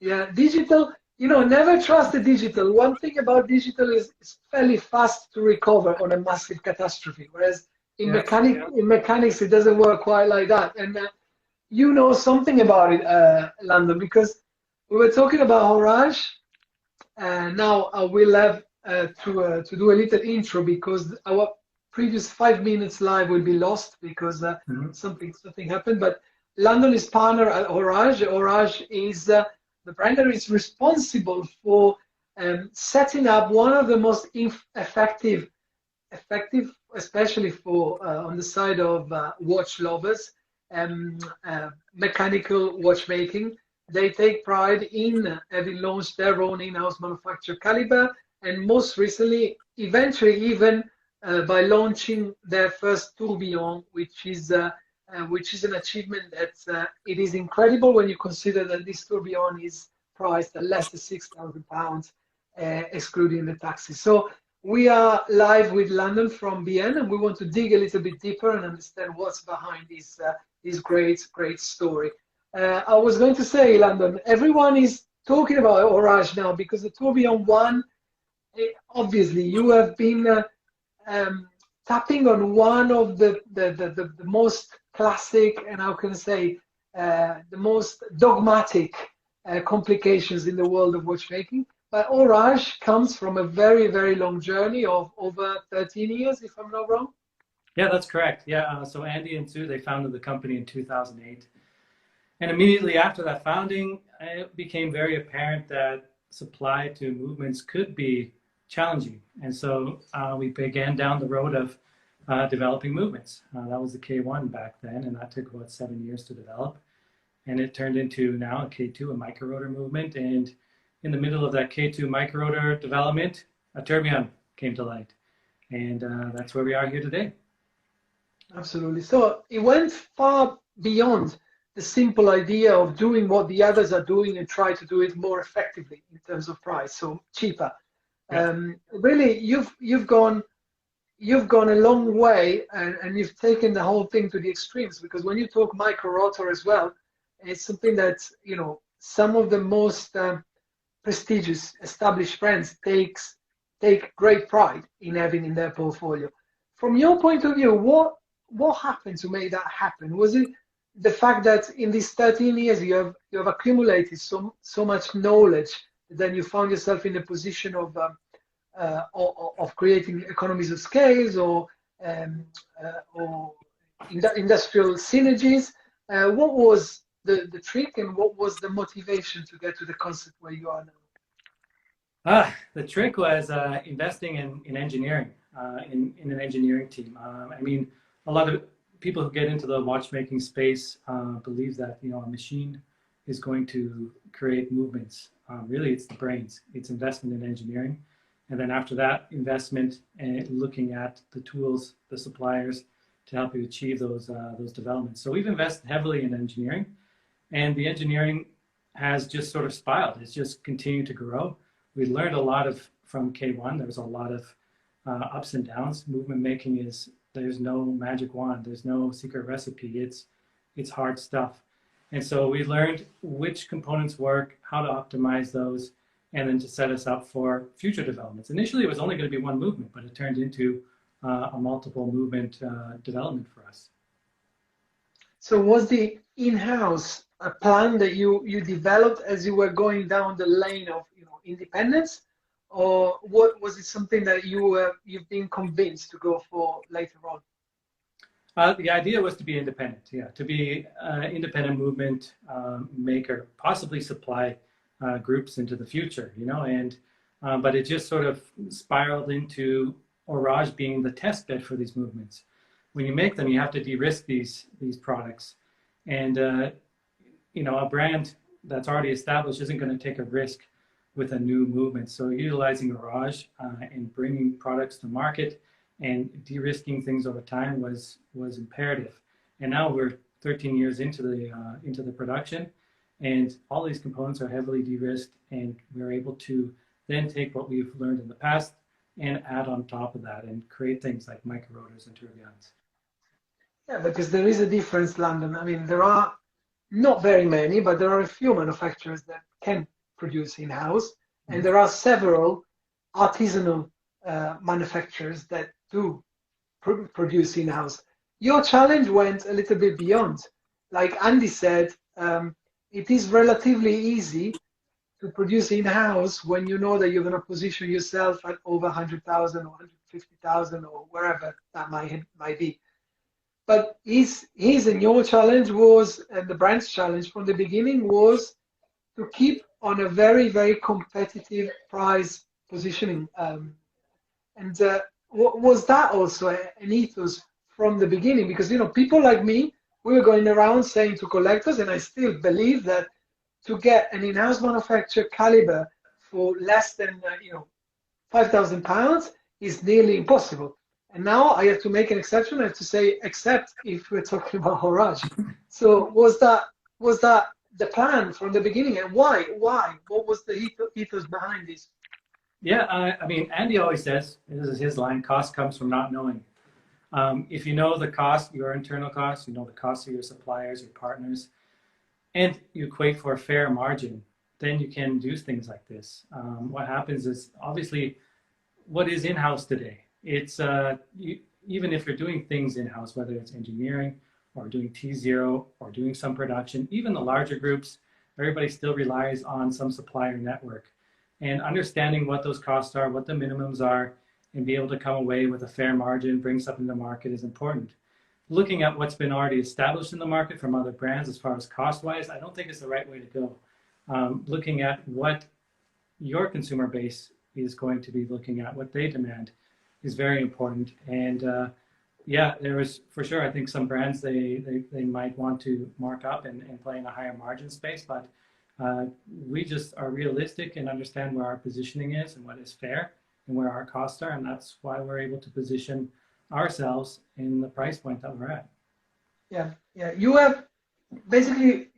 Yeah, digital, never trust the digital. One thing about digital is it's fairly fast to recover on a massive catastrophe, whereas in mechanics, it doesn't work quite like that. And you know something about it, Landon, because we were talking about Horage. Now I will have to do a little intro because our previous 5 minutes live will be lost because something happened. But Landon is partner at Horage. Horage is the brand that is responsible for setting up one of the most effective, especially for on the side of watch lovers, mechanical watchmaking. They take pride in having launched their own in-house manufactured caliber, and most recently, eventually even by launching their first tourbillon, which is an achievement that it is incredible when you consider that this tourbillon is priced at less than £6,000, excluding the taxes. So we are live with Landon from BN, and we want to dig a little bit deeper and understand what's behind this great story. I was going to say, Landon, everyone is talking about Horage now because the Tourbillon One, obviously, you have been tapping on one of the most classic and how can I say the most dogmatic complications in the world of watchmaking. But Horage comes from a very, very long journey of over 13 years, if I'm not wrong. Yeah, that's correct. Yeah, so Andy and Sue, they founded the company in 2008. And immediately after that founding, it became very apparent that supply to movements could be challenging. And so we began down the road of developing movements. That was the K1 back then, and that took about 7 years to develop. And it turned into now a K2, a microrotor movement. And in the middle of that K2 microrotor development, a tourbillon came to light. And that's where we are here today. Absolutely. So it went far beyond the simple idea of doing what the others are doing and try to do it more effectively in terms of price, so cheaper. Yeah. Really, you've gone a long way, and you've taken the whole thing to the extremes, because when you talk micro rotor as well, it's something that some of the most prestigious established brands take great pride in having in their portfolio. From your point of view, what happened to make that happen? Was it the fact that in these 13 years you have accumulated so much knowledge, then you found yourself in a position of creating economies of scales or industrial synergies? What was the trick, and what was the motivation to get to the concept where you are now? The trick was investing in engineering, in an engineering team. I mean, a lot of people who get into the watchmaking space believe that a machine is going to create movements. Really, it's the brains. It's investment in engineering, and then after that investment and looking at the tools, the suppliers to help you achieve those developments. So we've invested heavily in engineering, and the engineering has just sort of spiraled. It's just continued to grow. We learned a lot from K1. There was a lot of ups and downs. Movement making there's no magic wand. There's no secret recipe. It's hard stuff. And so we learned which components work, how to optimize those, and then to set us up for future developments. Initially, it was only going to be one movement, but it turned into a multiple movement development for us. So was the in-house a plan that you developed as you were going down the lane of independence? Or what was it something that you've been convinced to go for later on? The idea was to be independent, to be an independent movement maker, possibly supply groups into the future, but it just sort of spiraled into Horage being the test bed for these movements. When you make them, you have to de-risk these products, and a brand that's already established isn't going to take a risk with a new movement. So utilizing Horage and bringing products to market and de-risking things over time was imperative. And now we're 13 years into the production, and all these components are heavily de-risked, and we're able to then take what we've learned in the past and add on top of that and create things like microrotors and tourbillons. Yeah, because there is a difference, Landon. I mean, there are not very many, but there are a few manufacturers that can produce in-house, and there are several artisanal manufacturers that do produce in-house. Your challenge went a little bit beyond. Like Andy said, it is relatively easy to produce in-house when you know that you're going to position yourself at over 100,000 or 150,000 or wherever that might be. But his and your challenge was, and the brand's challenge from the beginning was to keep on a very, very competitive price positioning. Was that also an ethos from the beginning? Because, people like me, we were going around saying to collectors, and I still believe that to get an in-house manufactured caliber for less than, £5,000 is nearly impossible. And now I have to make an exception. I have to say, except if we're talking about Horage. So was that the plan from the beginning, and why? What was the ethos behind this? Yeah, I mean, Andy always says, this is his line, cost comes from not knowing. If you know the cost, your internal cost, you know the cost of your suppliers, your partners, and you equate for a fair margin, then you can do things like this. What happens is, obviously, what is in-house today? It's even if you're doing things in-house, whether it's engineering or doing T0 or doing some production, even the larger groups, everybody still relies on some supplier network. And understanding what those costs are, what the minimums are, and be able to come away with a fair margin, bring something to the market is important. Looking at what's been already established in the market from other brands as far as cost-wise, I don't think it's the right way to go. Looking at what your consumer base is going to be looking at, what they demand, is very important. And yeah, there was, for sure, I think some brands, they might want to mark up and play in a higher margin space, but we just are realistic and understand where our positioning is and what is fair and where our costs are, and that's why we're able to position ourselves in the price point that we're at. Yeah. You have basically,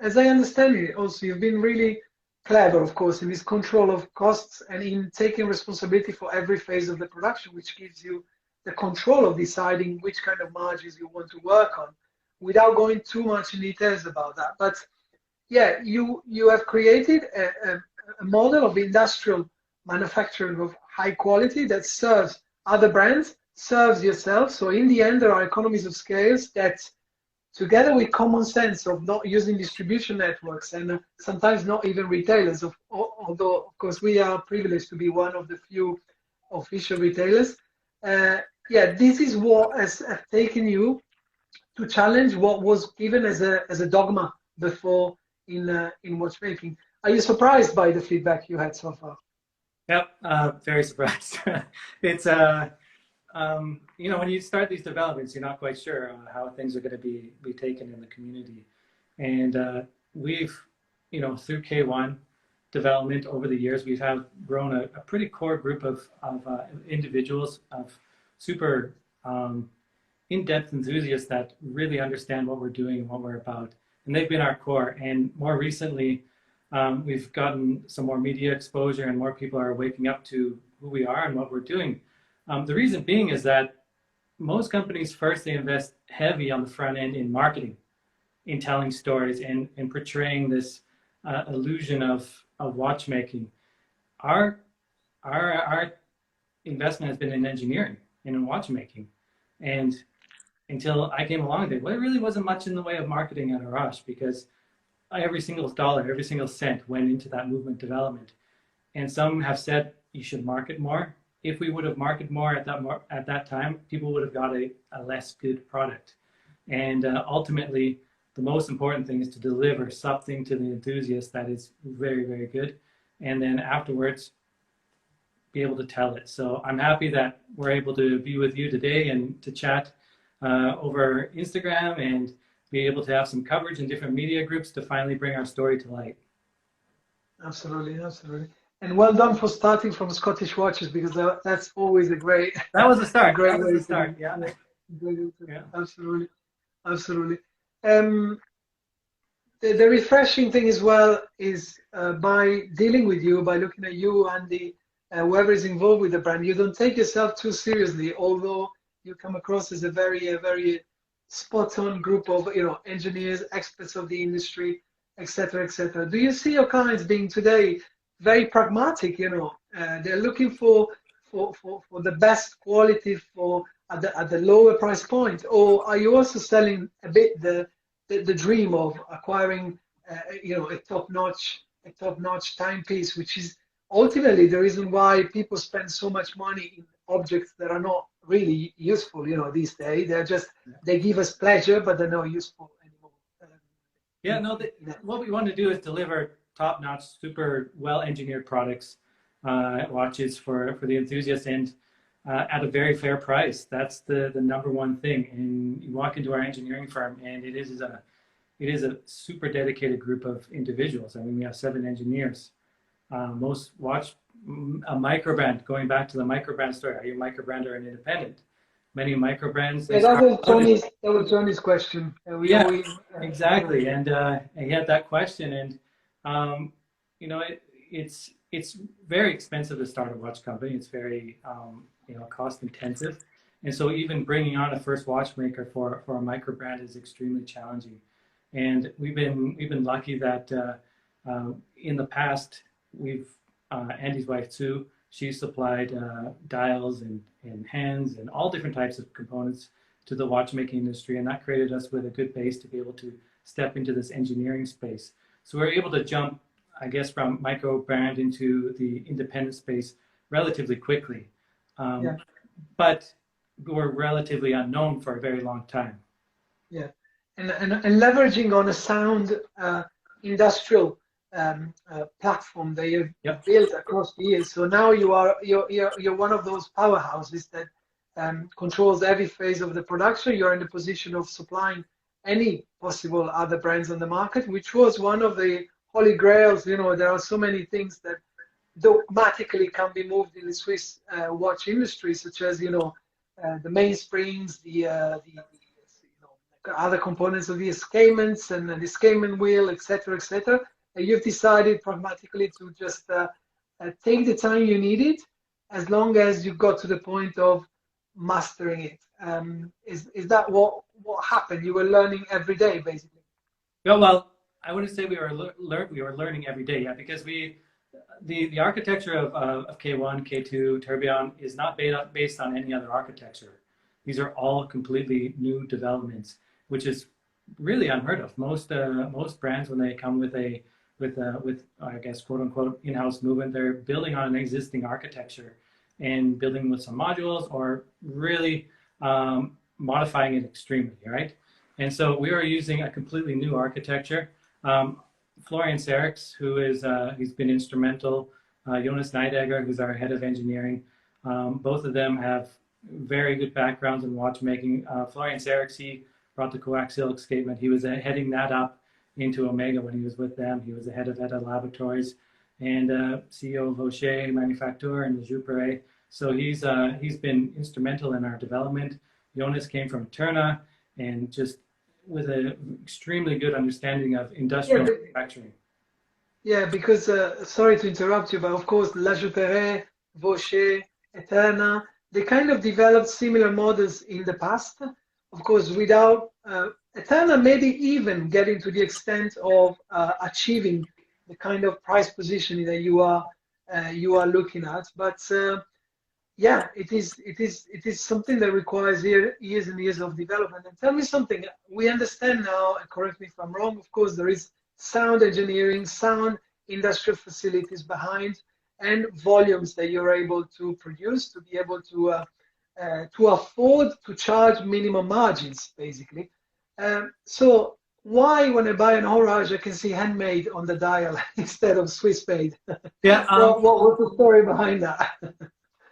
as I understand it, also you've been really clever, of course, in this control of costs and in taking responsibility for every phase of the production, which gives you the control of deciding which kind of margins you want to work on, without going too much in details about that. But yeah, you have created a model of industrial manufacturing of high quality that serves other brands, serves yourself. So in the end, there are economies of scales that, together with common sense of not using distribution networks and sometimes not even retailers, although of course we are privileged to be one of the few official retailers. This is what has taken you to challenge what was given as a dogma before in watchmaking. Are you surprised by the feedback you had so far? Yep, very surprised. It's when you start these developments, you're not quite sure how things are going to be taken in the community. And we've, through K1 development over the years, we've grown a pretty core group of individuals, of super in-depth enthusiasts that really understand what we're doing and what we're about. And they've been our core. And more recently, we've gotten some more media exposure and more people are waking up to who we are and what we're doing. The reason being is that most companies, first, they invest heavy on the front end in marketing, in telling stories and portraying this illusion of watchmaking. Our investment has been in engineering and in watchmaking. And until I came along, there really wasn't much in the way of marketing at Horage, because every single dollar, every single cent went into that movement development. And some have said you should market more. If we would have marketed more at that time, people would have got a less good product. And ultimately, the most important thing is to deliver something to the enthusiast that is very, very good. And then afterwards, be able to tell it. So I'm happy that we're able to be with you today and to chat over Instagram and be able to have some coverage in different media groups to finally bring our story to light. Absolutely. And well done for starting from Scottish watches, because that's always a great. That was a start. Great that was a start. Yeah. Absolutely. The refreshing thing as well is by dealing with you, by looking at you and whoever is involved with the brand, you don't take yourself too seriously, although you come across as a very spot-on group of engineers, experts of the industry, etc., etc. Do you see your clients being today very pragmatic? They're looking for the best quality for at the lower price point, or are you also selling a bit the dream of acquiring a top-notch timepiece, which is ultimately the reason why people spend so much money in objects that are not really useful, these days. They give us pleasure, but they're not useful anymore. Yeah, no, what we want to do is deliver top-notch, super well-engineered products, watches for the enthusiast, and at a very fair price. That's the number one thing. And you walk into our engineering firm, and it is a super dedicated group of individuals. I mean, we have 7 engineers. Most watch a microbrand. Going back to the microbrand story, are you a microbrand or an independent? Many microbrands. Yeah, that was Johnny's question. Exactly. And he had that question, and it's very expensive to start a watch company. It's very cost intensive, and so even bringing on a first watchmaker for a microbrand is extremely challenging. And we've been lucky that in the past Andy's wife Sue, she supplied dials and hands and all different types of components to the watchmaking industry, and that created us with a good base to be able to step into this engineering space. So we're able to jump, I guess, from micro brand into the independent space relatively quickly. But we're relatively unknown for a very long time. Yeah, and leveraging on a sound industrial platform that you've built across the years. So now you're one of those powerhouses that controls every phase of the production. You're in the position of supplying any possible other brands on the market, which was one of the holy grails. There are so many things that dogmatically can be moved in the Swiss watch industry, such as the mainsprings, the other components of the escapements and the escapement wheel, etc., etc. And you've decided pragmatically to just take the time you needed, as long as you got to the point of mastering it. Is that what happened? You were learning every day, basically. Yeah, well, I wouldn't say we were learning every day, because the architecture of K1, K2, Tourbillon is not based on any other architecture. These are all completely new developments, which is really unheard of. Most brands, when they come with I guess, quote unquote, in-house movement, they're building on an existing architecture and building with some modules, or really modifying it extremely, right? And so we were using a completely new architecture. Florian Serix, he's been instrumental, Jonas Neidegger, who's our head of engineering. Both of them have very good backgrounds in watchmaking. Florian Serix, he brought the coaxial escapement. He was heading that up into Omega when he was with them. He was the head of ETA Laboratories and CEO of Rocher Manufacture and the Jouper. So he's been instrumental in our development. Jonas came from Terna and just with an extremely good understanding of industrial manufacturing. Yeah, because sorry to interrupt you, but of course, La Jouper, Rocher, Eterna, they kind of developed similar models in the past. Of course, without Eterna maybe even getting to the extent of achieving the kind of price positioning that you are looking at. But yeah, it is something that requires years and years of development. And tell me something. We understand now, and correct me if I'm wrong. Of course, there is sound engineering, sound industrial facilities behind, and volumes that you're able to produce to be able to afford to charge minimum margins, basically. So why, when I buy an Horage, I can see handmade on the dial instead of Swiss made? Yeah. What was the story behind that?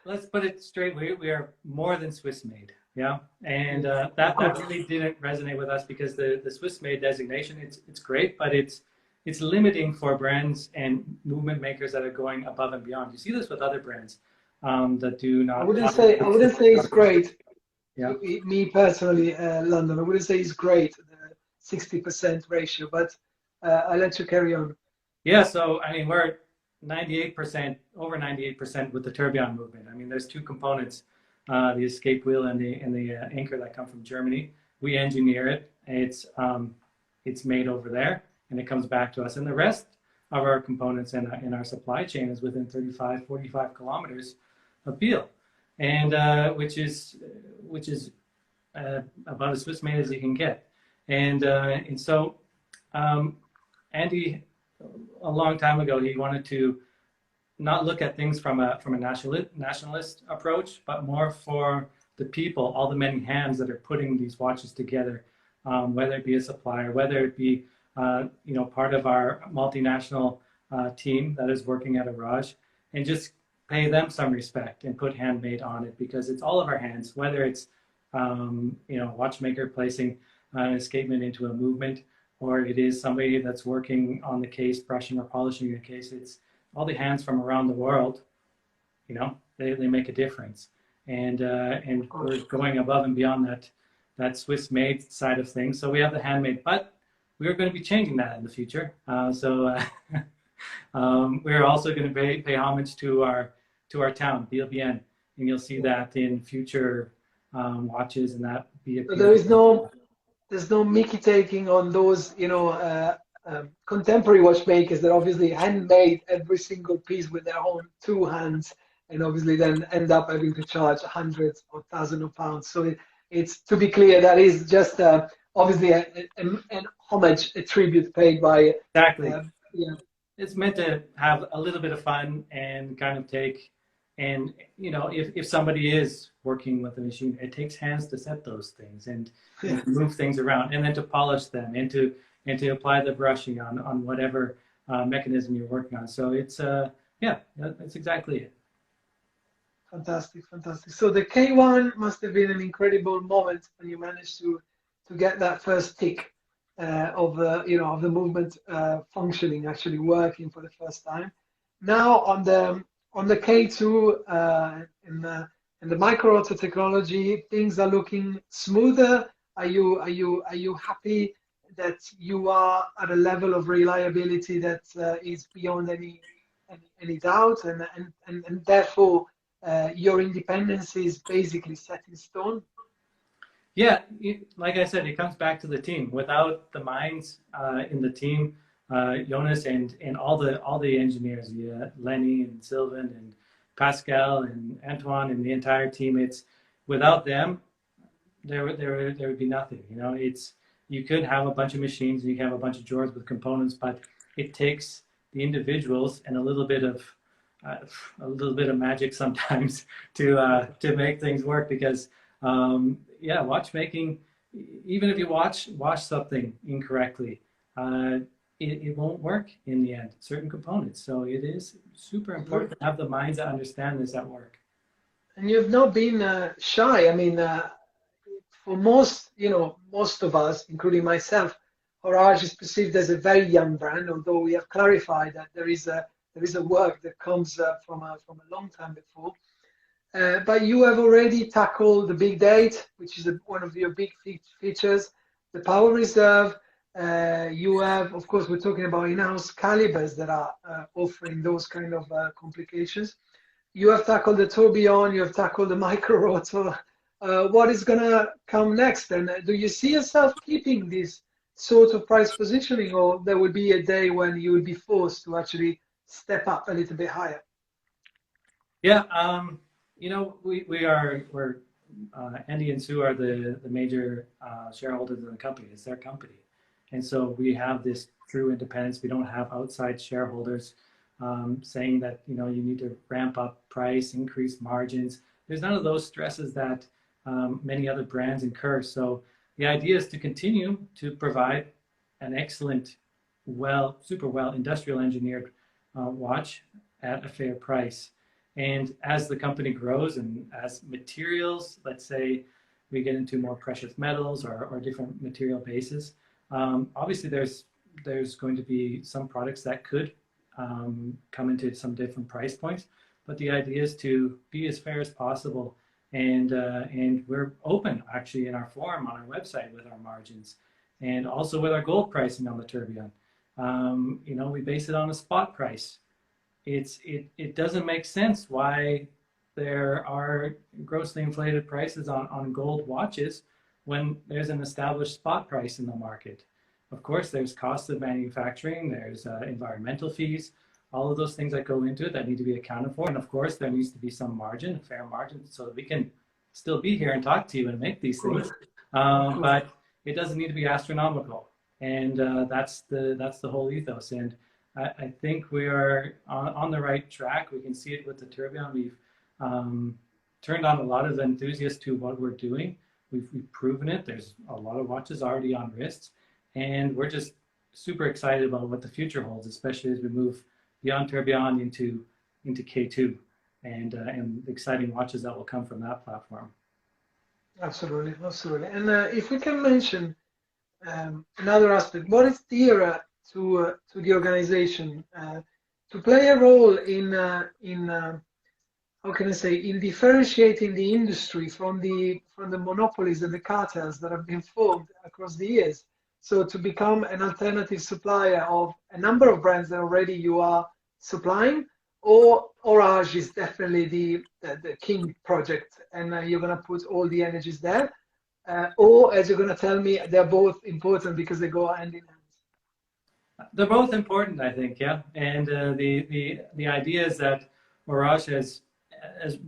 Let's put it straight. We are more than Swiss made. Yeah. And that really didn't resonate with us, because the Swiss made designation, it's great, but it's limiting for brands and movement makers that are going above and beyond. You see this with other brands that do not. I wouldn't say it's great. Yeah. Me personally, London, I wouldn't say it's great, the 60% ratio, but I'll let you carry on. Yeah. So I mean, we're 98%, over 98% with the tourbillon movement. I mean, there's two components, the escape wheel and the anchor that come from Germany. We engineer it. It's made over there, and it comes back to us. And the rest of our components in our supply chain is within 35, 45 kilometers of Biel, and which is about as Swiss made as you can get. And so Andy, a long time ago, he wanted to not look at things from a nationalist approach, but more for the people, all the many hands that are putting these watches together, whether it be a supplier, whether it be part of our multinational team that is working at Horage, and just pay them some respect and put handmade on it, because it's all of our hands, whether it's watchmaker placing an escapement into a movement, or it is somebody that's working on the case, brushing or polishing the case. It's all the hands from around the world, they make a difference. And we're going above and beyond that Swiss made side of things. So we have the handmade, but we're going to be changing that in the future. So we're also going to pay homage to our town, Biel, and you'll see that in future watches, and that be a. So there's no Mickey taking on those, contemporary watchmakers that obviously handmade every single piece with their own two hands, and obviously then end up having to charge hundreds or thousands of pounds. So it's, to be clear, that is just obviously an homage, a tribute paid by. Exactly. It's meant to have a little bit of fun and kind of take, and if somebody is working with a machine, it takes hands to set those things and move things around, and then to polish them and to apply the brushing on whatever mechanism you're working on. So it's that's exactly it. Fantastic. So the K1 must have been an incredible moment when you managed to get that first tick of the movement functioning, actually working for the first time. Now on the K2 in the micro auto technology, things are looking smoother. Are you happy that you are at a level of reliability that is beyond any doubt, and therefore your independence is basically set in stone? Yeah, like I said, it comes back to the team. Without the minds in the team, Jonas and all the engineers, Lenny and Sylvain and Pascal and Antoine and the entire team, it's without them, there would be nothing. You could have a bunch of machines and you can have a bunch of drawers with components, but it takes the individuals and a little bit of magic sometimes to make things work, because watchmaking, even if you wash something incorrectly, it won't work in the end, certain components. So it is super important to have the minds that understand this at work. And you've not been shy. I mean, for most of us, including myself, Horage is perceived as a very young brand, although we have clarified that there is a work that comes from a long time before. But you have already tackled the big date, which is one of your big features, the power reserve. You have, of course, we're talking about in-house calibers that are offering those kind of complications. You have tackled the tourbillon, you have tackled the micro auto. What is going to come next? And do you see yourself keeping this sort of price positioning, or there will be a day when you will be forced to actually step up a little bit higher? Yeah, we're Andy and Sue are the major shareholders in the company. It's their company. And so we have this true independence. We don't have outside shareholders saying that, you need to ramp up price, increase margins. There's none of those stresses that many other brands incur. So the idea is to continue to provide an excellent, super well industrial engineered watch at a fair price. And as the company grows and as materials, let's say we get into more precious metals or different material bases, obviously there's going to be some products that could come into some different price points, but the idea is to be as fair as possible. And we're open actually in our forum on our website with our margins, and also with our gold pricing on the tourbillon. We base it on a spot price. It doesn't make sense why there are grossly inflated prices on gold watches when there's an established spot price in the market. of course, there's cost of manufacturing, there's environmental fees, all of those things that go into it that need to be accounted for. And of course, there needs to be some margin, a fair margin, so that we can still be here and talk to you and make these things. But it doesn't need to be astronomical. And that's the whole ethos. And I think we are on the right track. We can see it with the Tourbillon. We've turned on a lot of enthusiasts to what we're doing. We've proven it. There's a lot of watches already on wrists. And we're just super excited about what the future holds, especially as we move beyond Tourbillon into K2 and the exciting watches that will come from that platform. Absolutely, absolutely. And if we can mention another aspect, what is dearer to the organization to play a role in how can I say, in differentiating the industry from the monopolies and the cartels that have been formed across the years. So to become an alternative supplier of a number of brands that already you are supplying, or Horage is definitely the king project, and you're going to put all the energies there, or as you're going to tell me, they're both important because they go hand in hand. They're both important, I think, yeah. And the idea is that Horage, as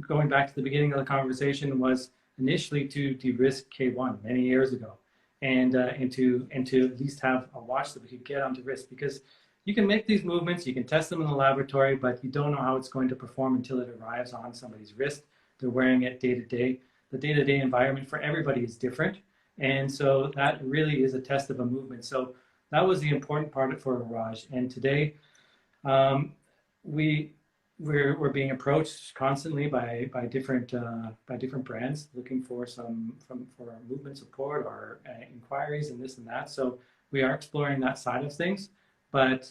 going back to the beginning of the conversation, was initially to de-risk K1 many years ago, and to at least have a watch that we could get onto wrist, because you can make these movements, you can test them in the laboratory, but you don't know how it's going to perform until it arrives on somebody's wrist. They're wearing it day to day. The day-to-day environment for everybody is different, and so that really is a test of a movement. So that was the important part for Horage. And today, we're being approached constantly by different brands looking for for movement support or inquiries and this and that. So we are exploring that side of things, but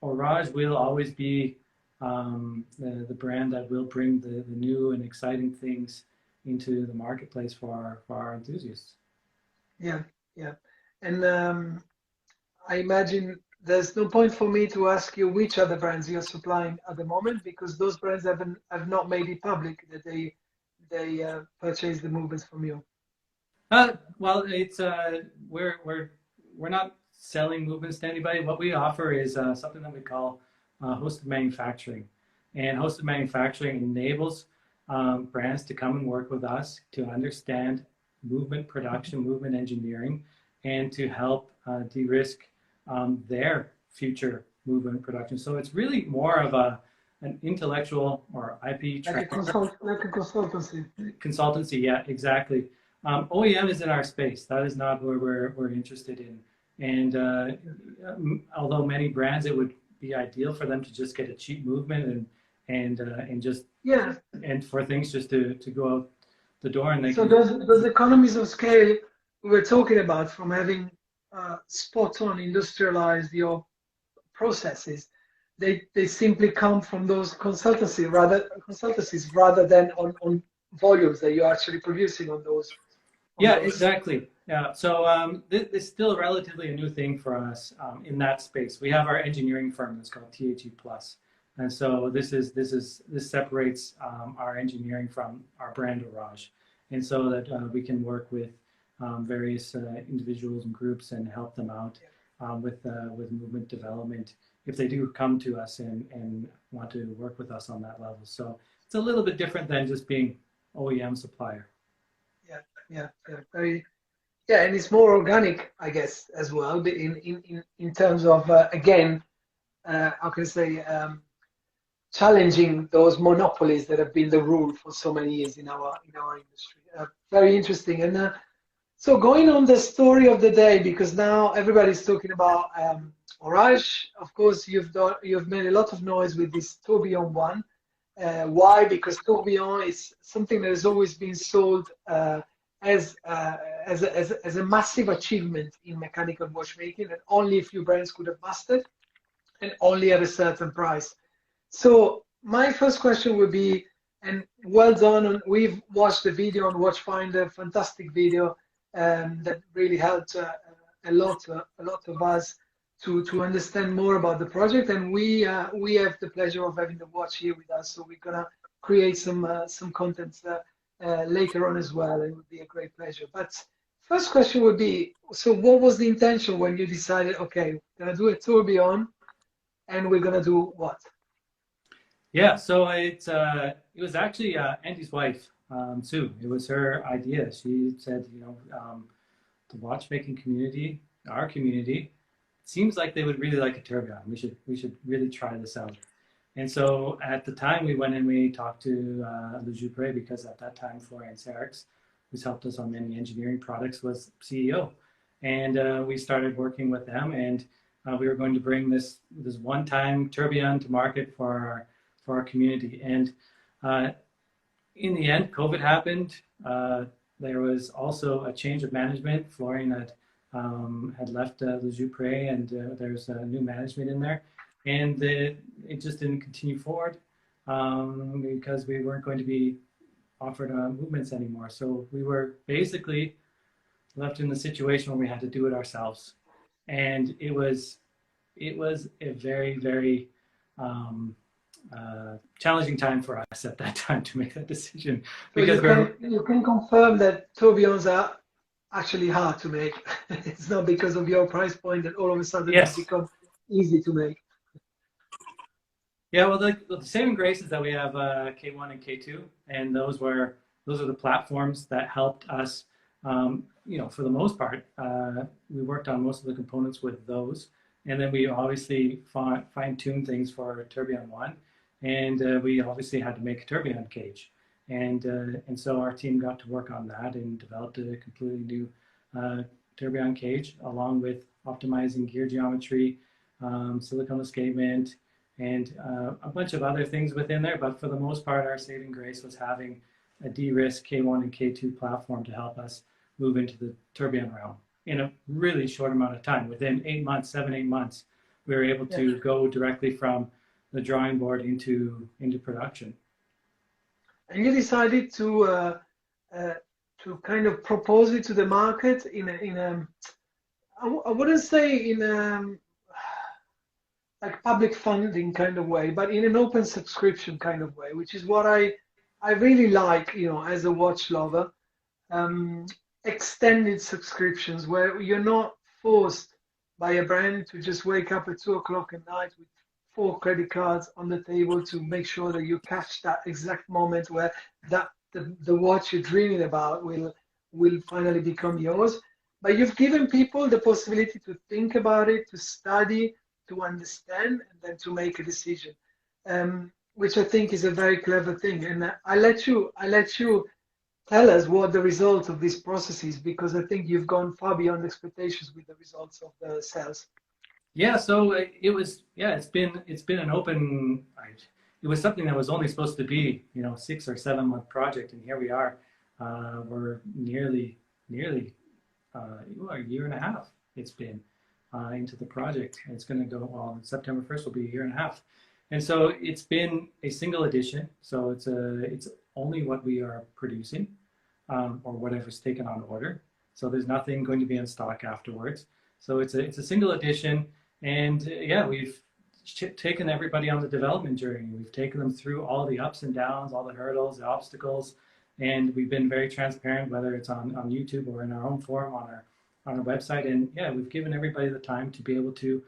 Horage will always be the brand that will bring the new and exciting things into the marketplace for our enthusiasts. Yeah, yeah, and I imagine there's no point for me to ask you which are the brands you're supplying at the moment, because those brands have not made it public that they purchase the movements from you. Well, it's we're not selling movements to anybody. What we offer is something that we call hosted manufacturing, and hosted manufacturing enables brands to come and work with us to understand movement production, movement engineering, and to help de-risk their future movement production. So it's really more of an intellectual or IP like a consultancy. Consultancy, yeah, exactly. OEM is in our space. That is not where we're interested in. And although many brands, it would be ideal for them to just get a cheap movement and just and for things just to go out the door. And so those economies of scale we were talking about, from having spot on industrialized your processes, they simply come from those consultancies rather than on volumes that you're actually producing on those. Exactly. Yeah. So this is still relatively a new thing for us in that space. We have our engineering firm that's called THE Plus, and so this separates our engineering from our brand Horage, and so that we can work with various individuals and groups and help them out with movement development if they do come to us and want to work with us on that level. So it's a little bit different than just being OEM supplier. Very, and it's more organic, I guess, as well, in terms of again, how can I say, challenging those monopolies that have been the rule for so many years in our industry. Very interesting. And so going on the story of the day, because now everybody's talking about Horage. Of course, you've made a lot of noise with this Tourbillon One. Why? Because Tourbillon is something that has always been sold as a massive achievement in mechanical watchmaking that only a few brands could have mastered, and only at a certain price. So my first question would be, and well done, we've watched the video on Watchfinder, fantastic video that really helped a lot of us to understand more about the project, and we have the pleasure of having the watch here with us, so we're gonna create some content later on as well. It would be a great pleasure. But First question would be, so what was the intention when you decided, okay, we're gonna do a tourbillon and we're gonna do what? Yeah, so it was actually Andy's wife, Sue. It was her idea. She said, the watchmaking community, our community, seems like they would really like a tourbillon. We should really try this out. And so at the time we went and we talked to Le Joupre, because at that time Florian Serix, who's helped us on many engineering products, was CEO. And we started working with them, and we were going to bring this one-time tourbillon to market for our community. And in the end, COVID happened. There was also a change of management. Florian had left Le Joupre, and there's new management in there. And it just didn't continue forward because we weren't going to be offered movements anymore. So we were basically left in the situation where we had to do it ourselves. And it was a very, very challenging time for us at that time to make that decision. Because you can confirm that tourbillons are actually hard to make. It's not because of your price point that all of a sudden yes. It becomes easy to make. Yeah, well, the saving grace is that we have K1 and K2, and those are the platforms that helped us. For the most part, we worked on most of the components with those, and then we obviously fine-tuned things for Tourbillon One, and we obviously had to make a tourbillon cage, and so our team got to work on that and developed a completely new tourbillon cage, along with optimizing gear geometry, silicone escapement, and a bunch of other things within there. But for the most part, our saving grace was having a de-risk K1 and K2 platform to help us move into the tourbillon realm in a really short amount of time. Within 8 months, 7-8 months, we were able to go directly from the drawing board into production. And you decided to kind of propose it to the market I wouldn't say in a like public funding kind of way, but in an open subscription kind of way, which is what I really like, as a watch lover. Extended subscriptions where you're not forced by a brand to just wake up at 2 o'clock at night with 4 credit cards on the table to make sure that you catch that exact moment where the watch you're dreaming about will finally become yours. But you've given people the possibility to think about it, to study, to understand, and then to make a decision, which I think is a very clever thing. And I let you tell us what the results of this process is, because I think you've gone far beyond expectations with the results of the sales. Yeah, so it's been an open. It was something that was only supposed to be 6 or 7 month project, and here we are. We're nearly a year and a half. It's been into the project. It's going to go September 1st will be a year and a half, and so it's been a single edition. So it's only what we are producing, or whatever's taken on order. So there's nothing going to be in stock afterwards. So it's a single edition, and we've taken everybody on the development journey. We've taken them through all the ups and downs, all the hurdles, the obstacles, and we've been very transparent, whether it's on YouTube or in our own forum on our website. And we've given everybody the time to be able to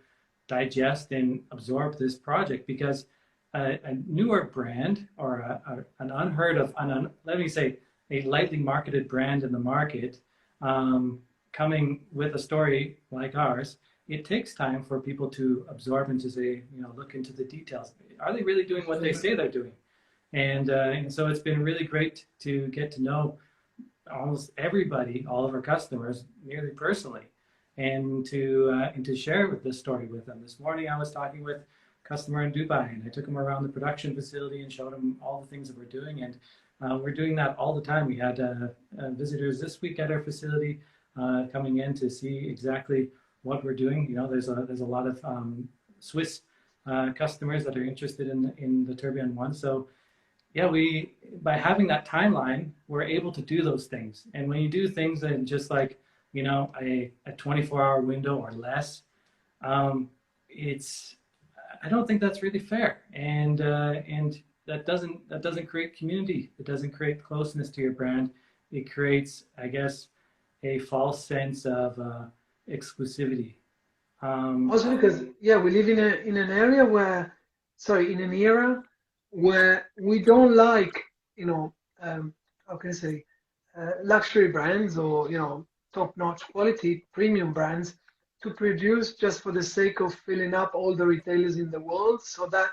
digest and absorb this project, because a newer brand or an unheard of, let me say, a lightly marketed brand in the market, coming with a story like ours, it takes time for people to absorb and to say, look into the details. Are they really doing what they say they're doing? And so it's been really great to get to know almost everybody, all of our customers, nearly personally, and to share this story with them. This morning I was talking with a customer in Dubai, and I took him around the production facility and showed him all the things that we're doing, and we're doing that all the time. We had visitors this week at our facility coming in to see exactly what we're doing. There's a lot of Swiss customers that are interested in the Tourbillon One. So by having that timeline, we're able to do those things. And when you do things in just like a 24-hour window or less, I don't think that's really fair. And that doesn't create community. It doesn't create closeness to your brand. It creates, I guess, a false sense of exclusivity. Also because, yeah, we live in an area where, sorry, in an era where we don't like, how can I say, luxury brands or, top-notch quality premium brands to produce just for the sake of filling up all the retailers in the world, so that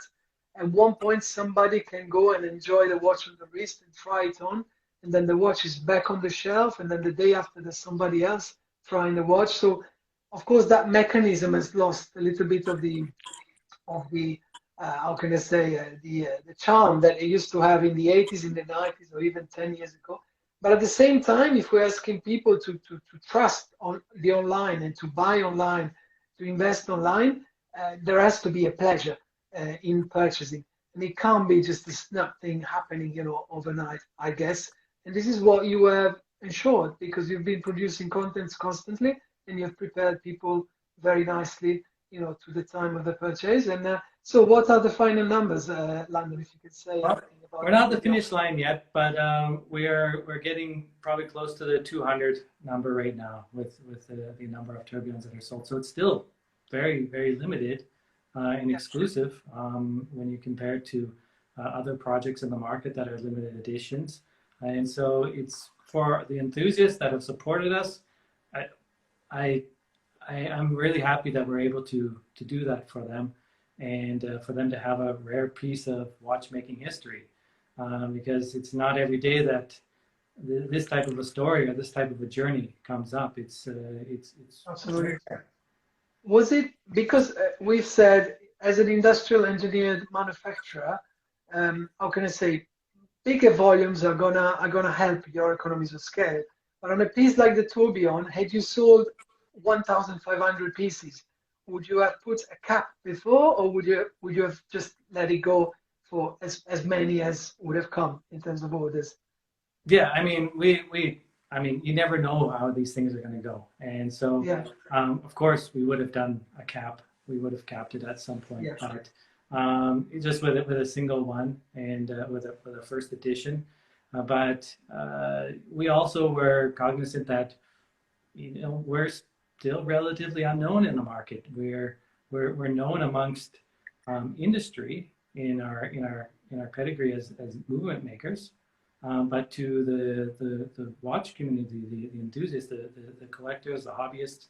at one point somebody can go and enjoy the watch on the wrist and try it on, and then the watch is back on the shelf, and then the day after there's somebody else trying the watch. So of course that mechanism has lost a little bit of the how can I say, the charm that it used to have in the 80s, in the 90s, or even 10 years ago. But at the same time, if we're asking people to trust on the online and to buy online, to invest online, there has to be a pleasure in purchasing. And it can't be just a snap thing happening, overnight, I guess. And this is what you have ensured, because you've been producing contents constantly and you've prepared people very nicely, to the time of the purchase. And so what are the final numbers, Landon, if you could say anything about we're not at the finish line yet, but we're getting probably close to the 200 number right now with the number of tourbillons that are sold. So it's still very, very limited and exclusive when you compare it to other projects in the market that are limited editions. And so it's for the enthusiasts that have supported us. I'm really happy that we're able to do that for them, and for them to have a rare piece of watchmaking history, because it's not every day that this type of a story or this type of a journey comes up. It's absolutely. Was it because we've said, as an industrial engineered manufacturer, how can I say, bigger volumes are gonna help your economies of scale. But on a piece like the Tourbillon, had you sold 1,500 pieces, would you have put a cap before, or would you have just let it go for as many as would have come in terms of orders? Yeah, I mean, you never know how these things are going to go, and so yeah. Of course we would have done a cap. We would have capped it at some point, but just with a single one and with a first edition. But we also were cognizant that we're still relatively unknown in the market. We're known amongst industry in our pedigree as movement makers, but to the watch community, the enthusiasts, the collectors, the hobbyists,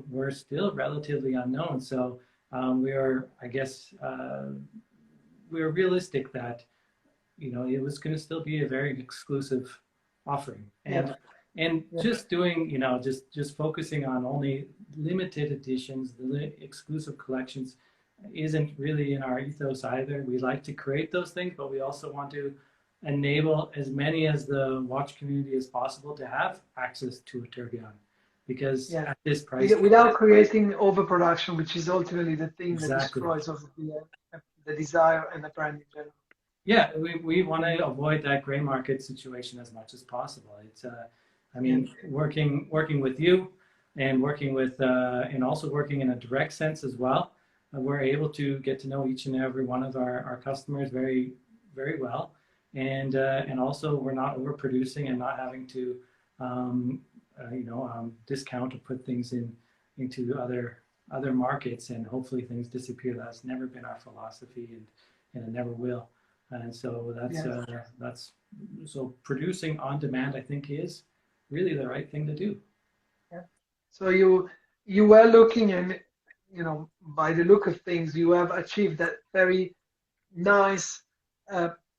we're still relatively unknown. So we are, I guess, we're realistic that it was going to still be a very exclusive offering, and just doing, just focusing on only limited editions, the exclusive collections, isn't really in our ethos either. We like to create those things, but we also want to enable as many as the watch community as possible to have access to a tourbillon, because at this price, without creating overproduction, which is ultimately the thing exactly. that destroys the desire and the brand in general. Yeah, we want to avoid that gray market situation as much as possible. It's working with you and working with and also working in a direct sense as well. We're able to get to know each and every one of our customers very, very well, and also we're not overproducing and not having to discount or put things into other markets, and hopefully things disappear. That's never been our philosophy, and it never will. And so that's so producing on demand, I think, is really the right thing to do. Yeah. So you were looking, and by the look of things, you have achieved that very nice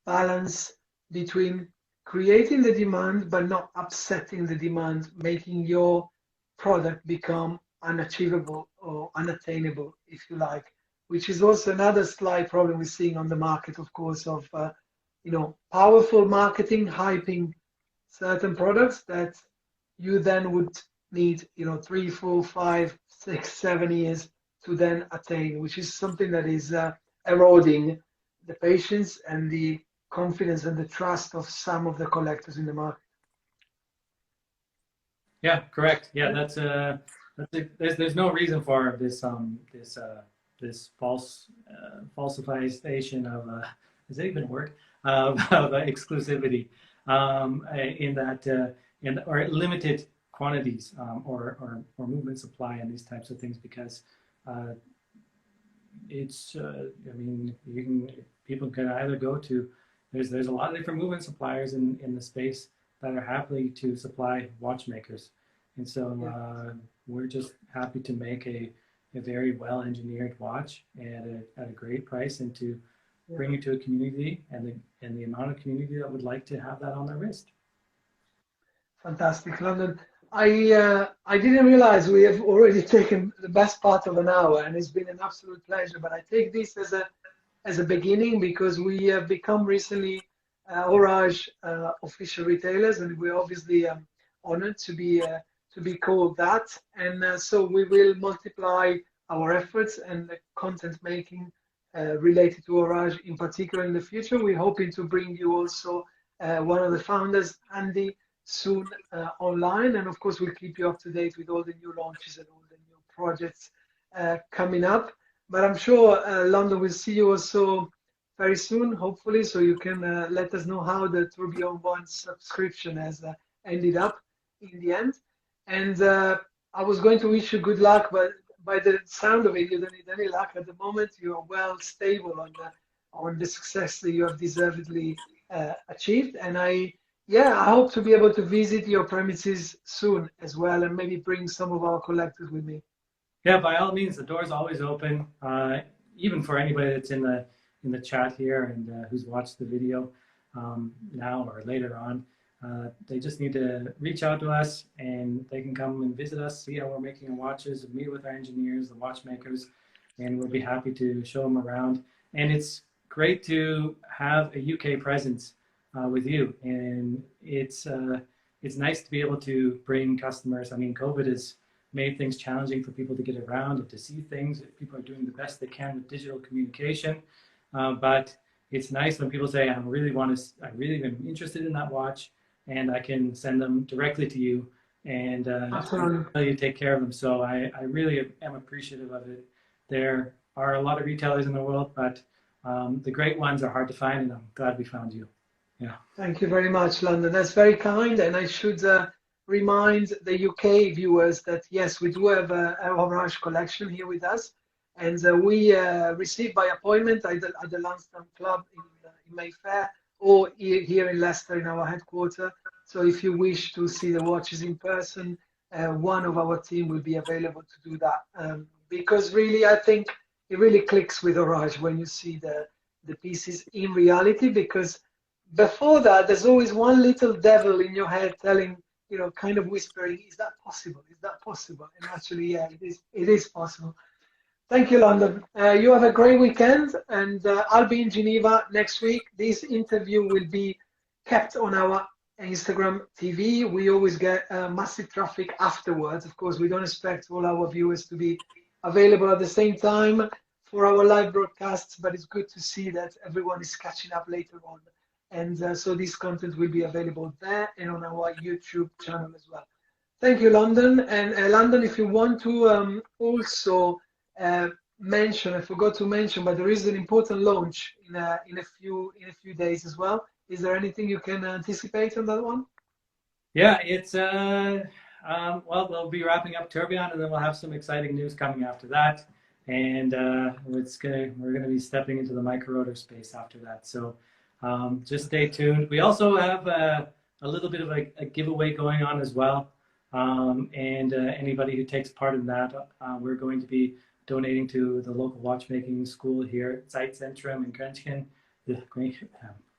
balance between creating the demand but not upsetting the demand, making your product become unachievable or unattainable, if you like, which is also another slight problem we're seeing on the market, of course, of powerful marketing, hyping certain products that you then would need 3, 4, 5, 6, 7 years to then attain, which is something that is eroding the patience and the confidence and the trust of some of the collectors in the market. Yeah, correct. Yeah, that's there's no reason for this this falsification of is that even a word, of exclusivity in that or limited quantities or movement supply and these types of things, because it's I mean, people can either go to, there's a lot of different movement suppliers in the space that are happy to supply watchmakers, and so we're just happy to make a very well engineered watch at a great price, and to bring it to a community and the amount of community that would like to have that on their wrist. Fantastic, London. I didn't realize we have already taken the best part of an hour, and it's been an absolute pleasure. But I take this as a beginning, because we have become recently Horage official retailers, and we're obviously honored to be called that. And so we will multiply our efforts and the content making related to Horage in particular in the future. We're hoping to bring you also one of the founders, Andy, soon online, and of course we'll keep you up to date with all the new launches and all the new projects coming up. But I'm sure London will see you also very soon, hopefully, so you can let us know how the Tourbillon One subscription has ended up in the end. And I was going to wish you good luck, but by the sound of it, you don't need any luck at the moment. You are well stable on the success that you have deservedly achieved. And I hope to be able to visit your premises soon as well, and maybe bring some of our collectors with me. Yeah, by all means, the door's always open, even for anybody that's in the chat here and who's watched the video now or later on. They just need to reach out to us, and they can come and visit us, see how we're making our watches, meet with our engineers, the watchmakers, and we'll be happy to show them around. And it's great to have a UK presence with you, and it's nice to be able to bring customers. I mean, COVID has made things challenging for people to get around and to see things. People are doing the best they can with digital communication, but it's nice when people say, I really am interested in that watch, and I can send them directly to you, and you take care of them. So I really am appreciative of it. There are a lot of retailers in the world, but the great ones are hard to find, and I'm glad we found you. Yeah. Thank you very much, London. That's very kind. And I should remind the UK viewers that, yes, we do have a Horage collection here with us. And we receive by appointment at the Landon Club in Mayfair, or here in Leicester in our headquarters. So if you wish to see the watches in person, one of our team will be available to do that. Because really, I think it really clicks with Horage when you see the pieces in reality, because before that, there's always one little devil in your head telling, kind of whispering, is that possible? Is that possible? And actually, yeah, it is possible. Thank you, London. You have a great weekend, and I'll be in Geneva next week. This interview will be kept on our Instagram TV. We always get massive traffic afterwards. Of course, we don't expect all our viewers to be available at the same time for our live broadcasts, but it's good to see that everyone is catching up later on. And so this content will be available there and on our YouTube channel as well. Thank you, London. And London, if you want to also mention, I forgot to mention, but there is an important launch in a few days as well. Is there anything you can anticipate on that one? Yeah, it's well, we'll be wrapping up Tourbillon, and then we'll have some exciting news coming after that. And we're gonna be stepping into the micro rotor space after that. So just stay tuned. We also have a little bit of a giveaway going on as well. And anybody who takes part in that, we're going to be donating to the local watchmaking school here at Zeitzentrum in Grenchen.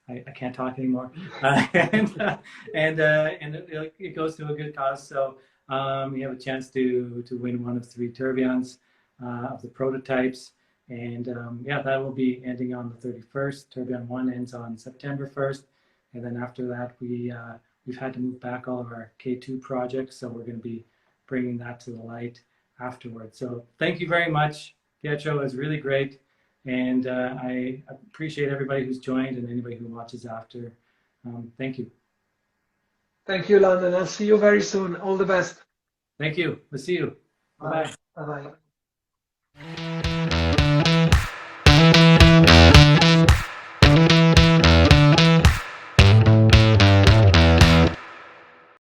I can't talk anymore. And it goes to a good cause. So you have a chance to win one of 3 Tourbillons of the prototypes. And yeah, that will be ending on the 31st. Tourbillon One ends on September 1st. And then after that, we've had to move back all of our K2 projects. So we're going to be bringing that to the light afterwards. So thank you very much, Pietro. It was really great. And I appreciate everybody who's joined and anybody who watches after. Thank you. Thank you, Landon. I'll see you very soon. All the best. Thank you. We'll see you. Bye-bye. Bye-bye.